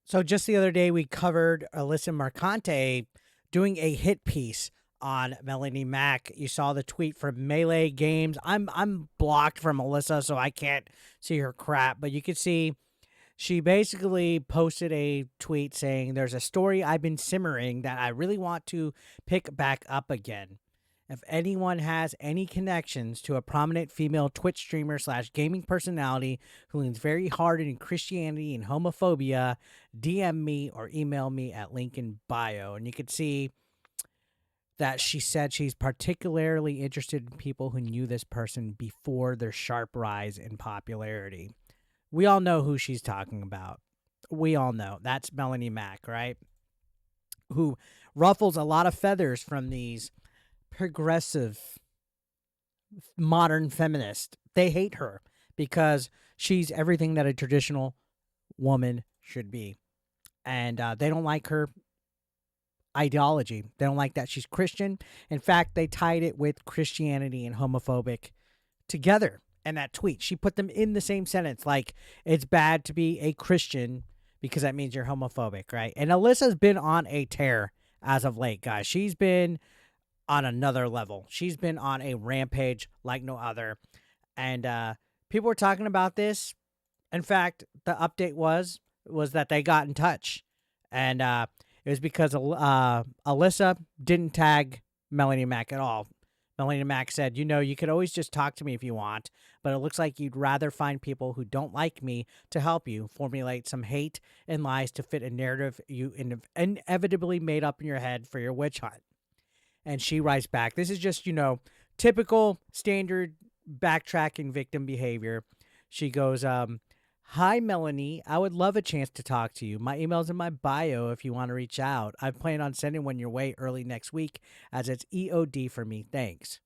So just the other day, we covered Alyssa Mercante doing a hit piece on Melanie Mac. You saw the tweet from Melee Games. I'm blocked from Alyssa, so I can't see her crap. But you can see she basically posted a tweet saying, "There's a story I've been simmering that I really want to pick back up again. If anyone has any connections to a prominent female Twitch streamer slash gaming personality who leans very hard in Christianity and homophobia, DM me or email me at link in bio." And you can see that she said she's particularly interested in people who knew this person before their sharp rise in popularity. We all know who she's talking about. We all know. That's Melanie Mac, right? Who ruffles a lot of feathers from these progressive modern feminist. They hate her because she's everything that a traditional woman should be. And they don't like her ideology. They don't like that she's Christian. In fact, they tied it with Christianity and homophobic together in that tweet. She put them in the same sentence. Like, it's bad to be a Christian because that means you're homophobic, right? And Alyssa's been on a tear as of late, guys. She's been on another level. She's been on a rampage like no other. And people were talking about this. In fact, the update was that they got in touch. And it was because Alyssa didn't tag Melanie Mac at all. Melanie Mac said, you could always just talk to me if you want, but it looks like you'd rather find people who don't like me to help you formulate some hate and lies to fit a narrative you inevitably made up in your head for your witch hunt. And she writes back, this is just, typical standard backtracking victim behavior. She goes, "Hi, Melanie. I would love a chance to talk to you. My email's in my bio if you want to reach out. I plan on sending one your way early next week as it's EOD for me. Thanks."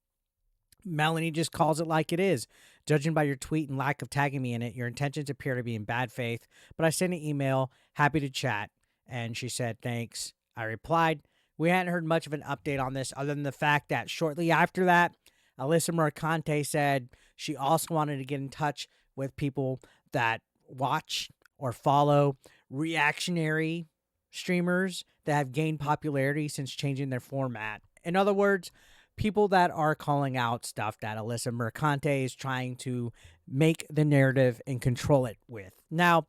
Melanie just calls it like it is. "Judging by your tweet and lack of tagging me in it, your intentions appear to be in bad faith, but I sent an email. Happy to chat." And she said, "Thanks." I replied. We hadn't heard much of an update on this other than the fact that shortly after that, Alyssa Mercante said she also wanted to get in touch with people that watch or follow reactionary streamers that have gained popularity since changing their format. In other words, people that are calling out stuff that Alyssa Mercante is trying to make the narrative and control it with. Now,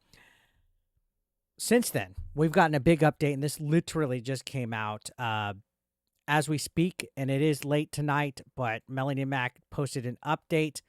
since then, we've gotten a big update, and this literally just came out as we speak, and it is late tonight, but Melanie Mac posted an update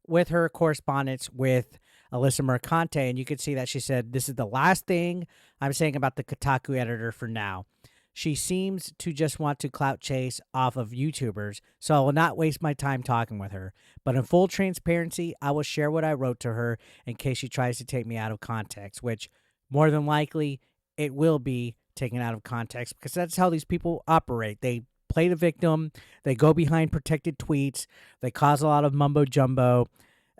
with her correspondence with Alyssa Mercante, and you can see that she said, "This is the last thing I'm saying about the Kotaku editor for now. She seems to just want to clout chase off of YouTubers, so I will not waste my time talking with her. But in full transparency, I will share what I wrote to her in case she tries to take me out of context," which more than likely it will be taken out of context because that's how these people operate. They play the victim, they go behind protected tweets, they cause a lot of mumbo jumbo.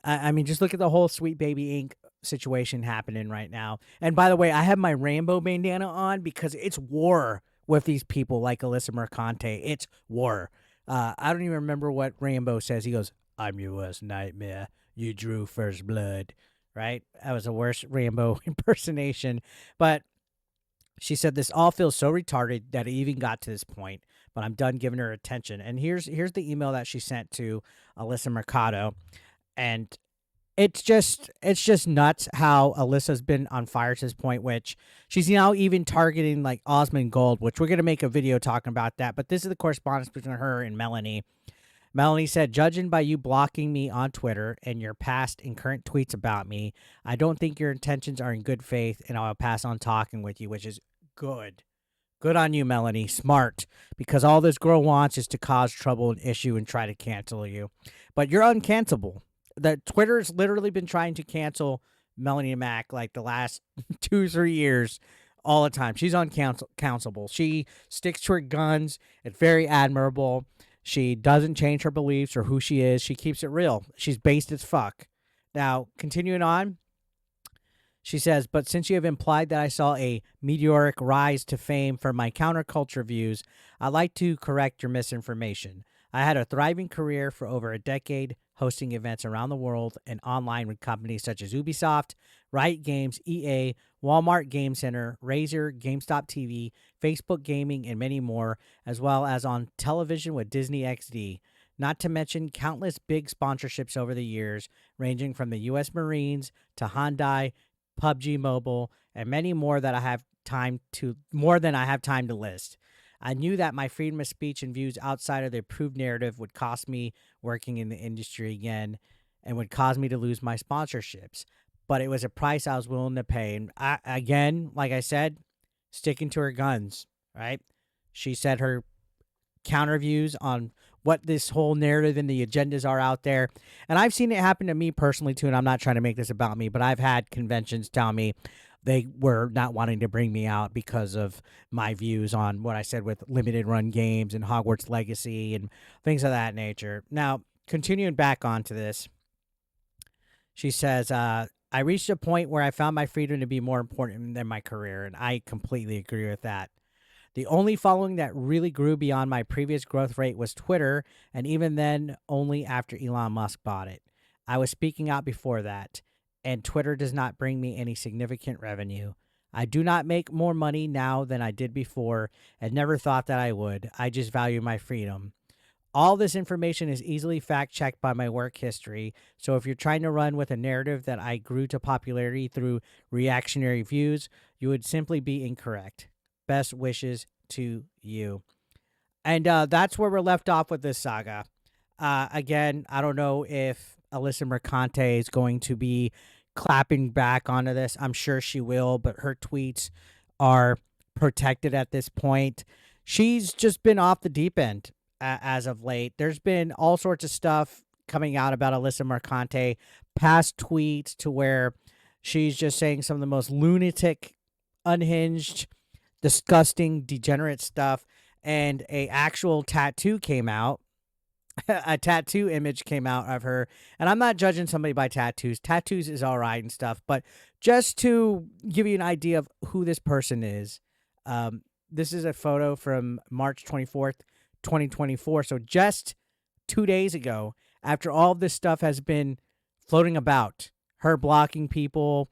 I mean, just look at the whole Sweet Baby Inc. situation happening right now. And by the way, I have my Rambo bandana on because it's war with these people like Alyssa Mercante. It's war. I don't even remember what Rambo says. He goes, "I'm your worst nightmare. You drew first blood." Right? That was the worst Rambo impersonation. But she said, "This all feels so retarded that it even got to this point, but I'm done giving her attention." And here's the email that she sent to Alyssa Mercado. And it's just nuts how Alyssa's been on fire to this point, which she's now even targeting like Osmond Gold, which we're gonna make a video talking about that. But this is the correspondence between her and Melanie. Melanie said, "Judging by you blocking me on Twitter and your past and current tweets about me, I don't think your intentions are in good faith, and I'll pass on talking with you," which is good. Good on you, Melanie. Smart. Because all this girl wants is to cause trouble and issue and try to cancel you. But you're uncancelable. The Twitter's literally been trying to cancel Melanie Mac like the last 2-3 years all the time. She's uncancelable. She sticks to her guns. It's very admirable. She doesn't change her beliefs or who she is. She keeps it real. She's based as fuck. Now, continuing on, she says, "But since you have implied that I saw a meteoric rise to fame for my counterculture views, I'd like to correct your misinformation. I had a thriving career for over a decade hosting events around the world and online with companies such as Ubisoft, Riot Games, EA, Walmart Game Center, Razer, GameStop TV, Facebook Gaming, and many more, as well as on television with Disney XD. Not to mention countless big sponsorships over the years, ranging from the U.S. Marines to Hyundai, PUBG Mobile, and many more that I have time to more than I have time to list. I knew that my freedom of speech and views outside of the approved narrative would cost me working in the industry again and would cause me to lose my sponsorships. But it was a price I was willing to pay. And again, like I said, sticking to her guns, right? She said her counter views on what this whole narrative and the agendas are out there. And I've seen it happen to me personally too, and I'm not trying to make this about me, but I've had conventions tell me they were not wanting to bring me out because of my views on what I said with limited run games and Hogwarts Legacy and things of that nature. Now, continuing back onto this, she says, I reached a point where I found my freedom to be more important than my career, and I completely agree with that. The only following that really grew beyond my previous growth rate was Twitter, and even then, only after Elon Musk bought it. I was speaking out before that, and Twitter does not bring me any significant revenue. I do not make more money now than I did before, and never thought that I would. I just value my freedom. All this information is easily fact-checked by my work history, so if you're trying to run with a narrative that I grew to popularity through reactionary views, you would simply be incorrect. Best wishes to you. And that's where we're left off with this saga. Again, I don't know if Alyssa Mercante is going to be clapping back onto this. I'm sure she will, but her tweets are protected at this point. She's just been off the deep end as of late. There's been all sorts of stuff coming out about Alyssa Mercante, past tweets to where she's just saying some of the most lunatic, unhinged, disgusting, degenerate stuff, and a actual tattoo came out. A tattoo image came out of her, and I'm not judging somebody by tattoos. Tattoos is all right and stuff, but just to give you an idea of who this person is, this is a photo from March 24th, 2024. So just 2 days ago, after all of this stuff has been floating about, her blocking people,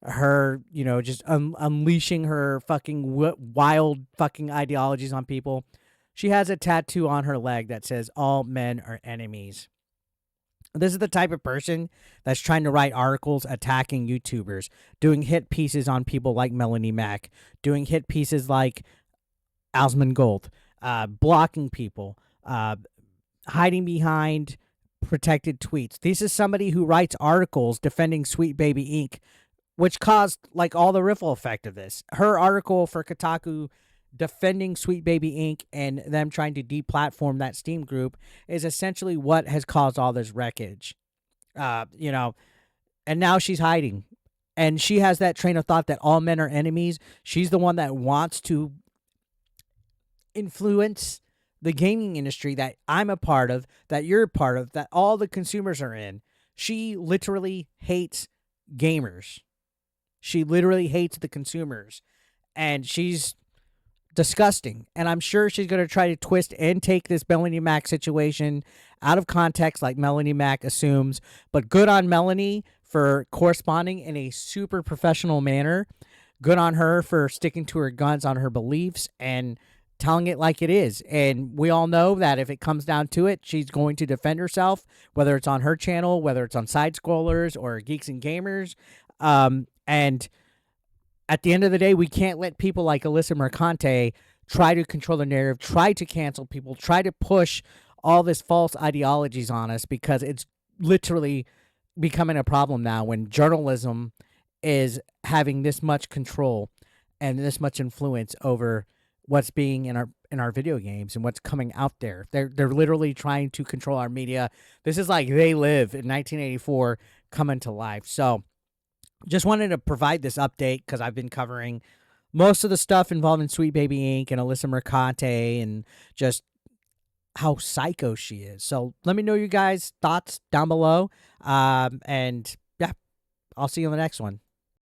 her, just unleashing her fucking wild fucking ideologies on people. She has a tattoo on her leg that says, "All men are enemies." This is the type of person that's trying to write articles attacking YouTubers, doing hit pieces on people like Melanie Mac, doing hit pieces like Alsman Gold, blocking people, hiding behind protected tweets. This is somebody who writes articles defending Sweet Baby Inc., which caused like all the ripple effect of this. Her article for Kotaku defending Sweet Baby Inc. and them trying to deplatform that Steam group is essentially what has caused all this wreckage. And now she's hiding. And she has that train of thought that all men are enemies. She's the one that wants to influence the gaming industry that I'm a part of, that you're a part of, that all the consumers are in. She literally hates gamers. She literally hates the consumers, and she's disgusting. And I'm sure she's going to try to twist and take this Melanie Mac situation out of context like Melanie Mac assumes. But good on Melanie for corresponding in a super professional manner. Good on her for sticking to her guns on her beliefs and telling it like it is. And we all know that if it comes down to it, she's going to defend herself, whether it's on her channel, whether it's on Side Scrollers or Geeks and Gamers. And at the end of the day, we can't let people like Alyssa Mercante try to control the narrative, try to cancel people, try to push all this false ideologies on us, because it's literally becoming a problem now when journalism is having this much control and this much influence over what's being in our video games and what's coming out there. They're literally trying to control our media. This is like They Live in 1984 coming to life. So just wanted to provide this update because I've been covering most of the stuff involving Sweet Baby Inc. and Alyssa Mercante and just how psycho she is. So let me know your guys' thoughts down below. And yeah, I'll see you on the next one.